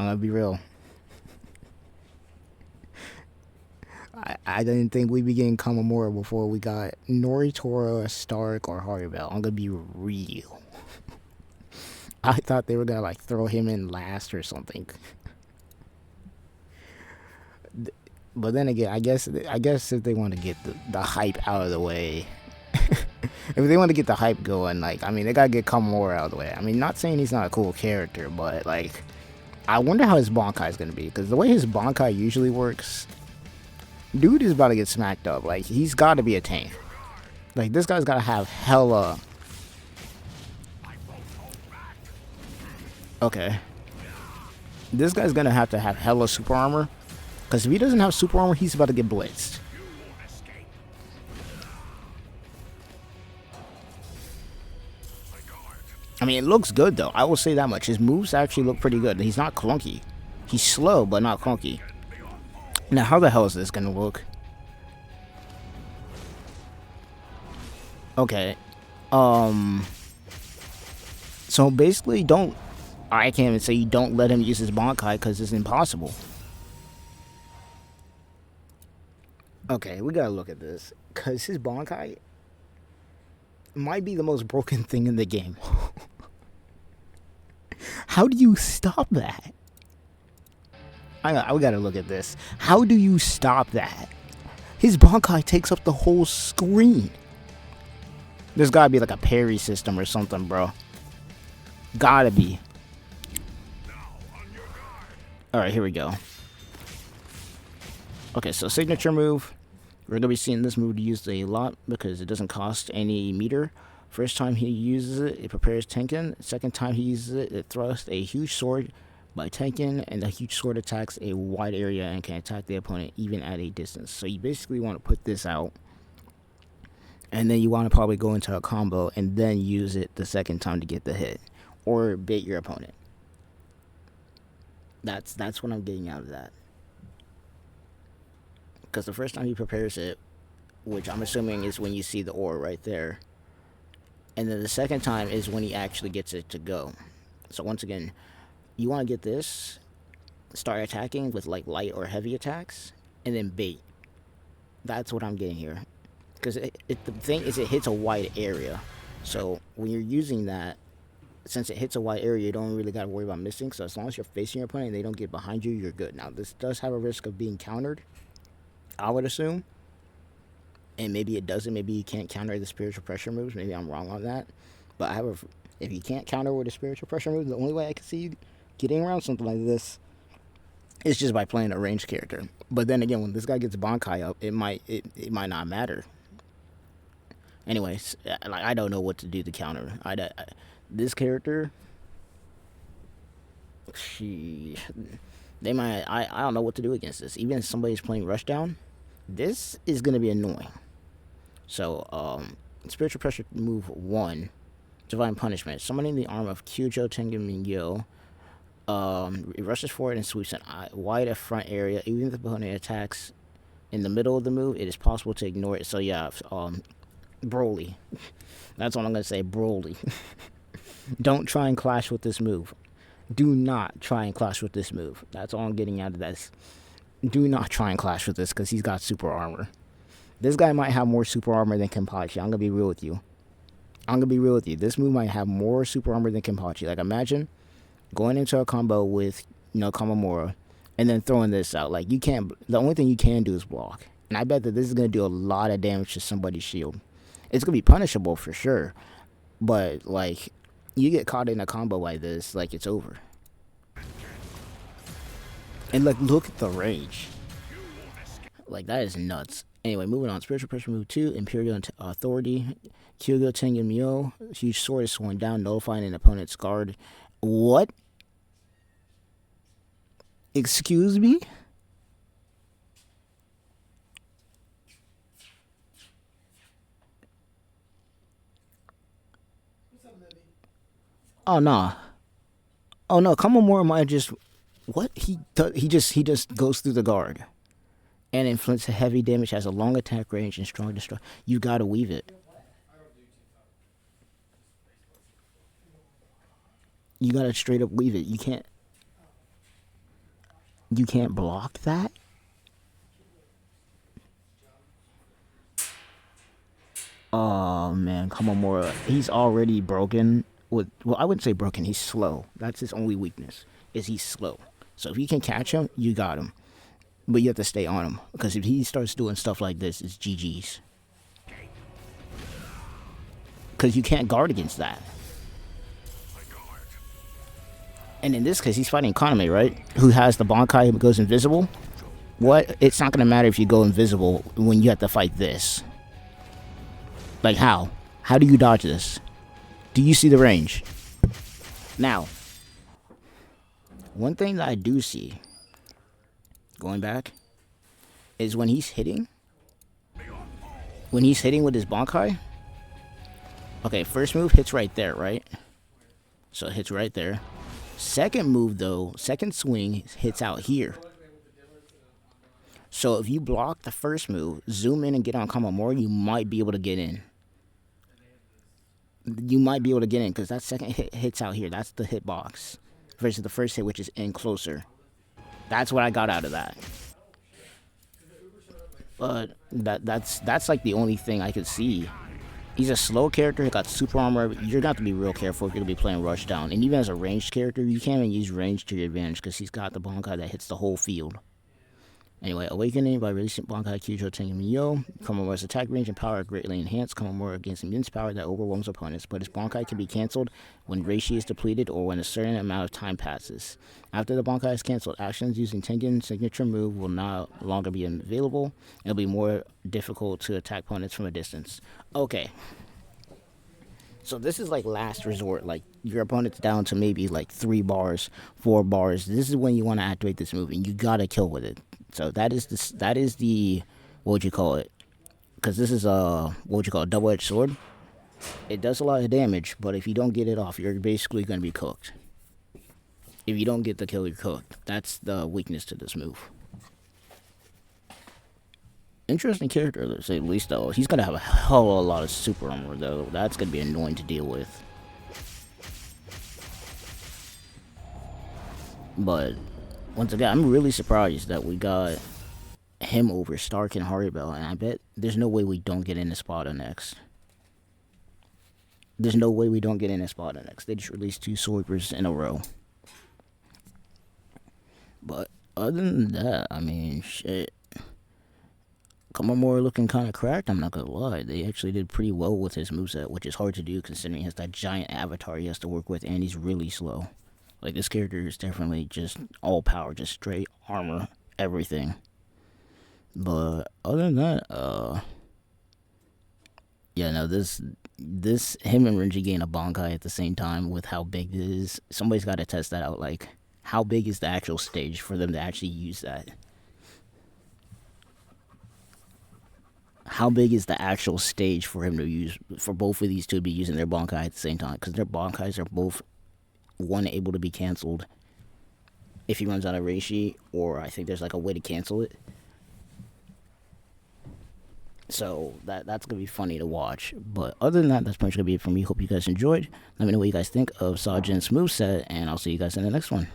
I'm gonna be real. I didn't think we'd be getting Komamura before we got Noritora, Stark, or Haribel. I'm gonna be real. I thought they were gonna like throw him in last or something. But then again, I guess if they want to get the hype out of the way, if they want to get the hype going, like I mean, they gotta get Komamura out of the way. I mean, not saying he's not a cool character, but like, I wonder how his Bankai is gonna be because the way his Bankai usually works, dude is about to get smacked up. Like he's got to be a tank. Like this guy's gotta have hella. Okay. This guy's gonna have to have hella super armor. Because if he doesn't have super armor, he's about to get blitzed. I mean, it looks good, though. I will say that much. His moves actually look pretty good. He's not clunky. He's slow, but not clunky. Now, how the hell is this going to look? Okay. So, basically, don't... I can't even say you don't let him use his Bankai because it's impossible. Okay, we gotta look at this. Because his Bankai might be the most broken thing in the game. How do you stop that? We gotta look at this. How do you stop that? His Bankai takes up the whole screen. There's gotta be like a parry system or something, bro. Gotta be. Alright, here we go. Okay, so signature move. We're going to be seeing this move used a lot because it doesn't cost any meter. First time he uses it, it prepares Tengen. Second time he uses it, it thrusts a huge sword by Tengen, and the huge sword attacks a wide area and can attack the opponent even at a distance. So you basically want to put this out, and then you want to probably go into a combo and then use it the second time to get the hit, or bait your opponent. That's what I'm getting out of that. Because the first time he prepares it, which I'm assuming is when you see the ore right there, and then the second time is when he actually gets it to go. So once again, you want to get this, start attacking with like light or heavy attacks, and then bait. That's what I'm getting here. Because the thing is, it hits a wide area. So when you're using that, since it hits a wide area, you don't really got to worry about missing. So as long as you're facing your opponent and they don't get behind you, you're good. Now this does have a risk of being countered, I would assume, and maybe it doesn't. Maybe you can't counter the spiritual pressure moves. Maybe I'm wrong on that. But if you can't counter with the spiritual pressure moves, the only way I can see you getting around something like this is just by playing a ranged character. But then again, when this guy gets Bankai up, it might not matter. Anyways, like I don't know what to do to counter. This character, they might. I don't know what to do against this. Even if somebody's playing Rushdown, this is gonna be annoying. So, spiritual pressure move 1, divine punishment. Summoning the arm of Kyujo Tengen Mingyo. It rushes forward and sweeps an wide front area. Even if the opponent attacks in the middle of the move, it is possible to ignore it. So yeah, Broly. That's what I'm gonna say, Broly. Don't try and clash with this move. Do not try and clash with this move. That's all I'm getting out of this. Do not try and clash with this because he's got super armor. This guy might have more super armor than Kenpachi. I'm gonna be real with you. This move might have more super armor than Kenpachi. Like imagine going into a combo with Komamura and then throwing this out. Like you can't. The only thing you can do is block. And I bet that this is gonna do a lot of damage to somebody's shield. It's gonna be punishable for sure, but like you get caught in a combo like this, like it's over. And like look at the range. Like that is nuts. Anyway, moving on. Spiritual pressure move 2, Imperial Authority. Kyugo Tengen Myo. Huge sword is sworn down, nullifying an opponent's guard. What? Excuse me? Oh no. Oh no, Komamura might just what? He just goes through the guard. And inflicts heavy damage, has a long attack range and strong destroy. You gotta weave it. You gotta straight up weave it. You can't. You can't block that? Oh man, Komamura, he's already broken. Well, I wouldn't say broken. He's slow. That's his only weakness. Is he's slow. So if you can catch him, you got him. But you have to stay on him because if he starts doing stuff like this, it's GG's. Because you can't guard against that. And in this case, he's fighting Kaname, right? Who has the Bankai who goes invisible. What? It's not going to matter if you go invisible when you have to fight this. Like how? How do you dodge this? Do you see the range? Now, one thing that I do see, going back, is when he's hitting with his Bankai. Okay, first move hits right there, right? So it hits right there. Second move, though, second swing hits out here. So if you block the first move, zoom in and get on Komamura, you might be able to get in. You might be able to get in because that second hit hits out here. That's the hitbox versus the first hit, which is in closer. That's what I got out of that. But that's like the only thing I could see. He's a slow character. He got super armor. You're going to have to be real careful if you're going to be playing Rushdown. And even as a ranged character, you can't even use range to your advantage because he's got the Bankai that hits the whole field. Anyway, Awakening by releasing Bankai Kyujo Tengen-myo. Komamura's attack range and power are greatly enhanced. Komamura gains immense power that overwhelms opponents, but his Bankai can be cancelled when Reishi is depleted or when a certain amount of time passes. After the Bankai is cancelled, actions using Tengen's signature move will no longer be available. It'll be more difficult to attack opponents from a distance. Okay. So this is like last resort. Like your opponent's down to maybe like 3 bars, 4 bars. This is when you want to activate this move, and you gotta kill with it. So that is the what would you call it? Because this is a what would you call it? Double-edged sword. It does a lot of damage, but if you don't get it off, you're basically gonna be cooked. If you don't get the kill, you're cooked. That's the weakness to this move. Interesting character, to say the least, though. He's gonna have a hell of a lot of super armor, though. That's gonna be annoying to deal with. But once again, I'm really surprised that we got him over Stark and Haribel, and I bet there's no way we don't get in Espada next. There's no way we don't get in Espada next. They just released 2 swipers in a row. But other than that, I mean, shit. Komamura looking kind of cracked, I'm not gonna lie. They actually did pretty well with his moveset, which is hard to do considering he has that giant avatar he has to work with, and he's really slow. Like, this character is definitely just all power, just straight armor, everything. But other than that, yeah, no, this him and Renji gain a Bankai at the same time with how big it is. Somebody's got to test that out. Like, how big is the actual stage for them to actually use that? How big is the actual stage for him to use, for both of these two to be using their Bankai at the same time? Because their Bankais are both, one, able to be cancelled if he runs out of Reishi, or I think there's like a way to cancel it. So that's going to be funny to watch. But other than that, that's pretty much going to be it for me. Hope you guys enjoyed. Let me know what you guys think of Sajin's moveset, and I'll see you guys in the next one.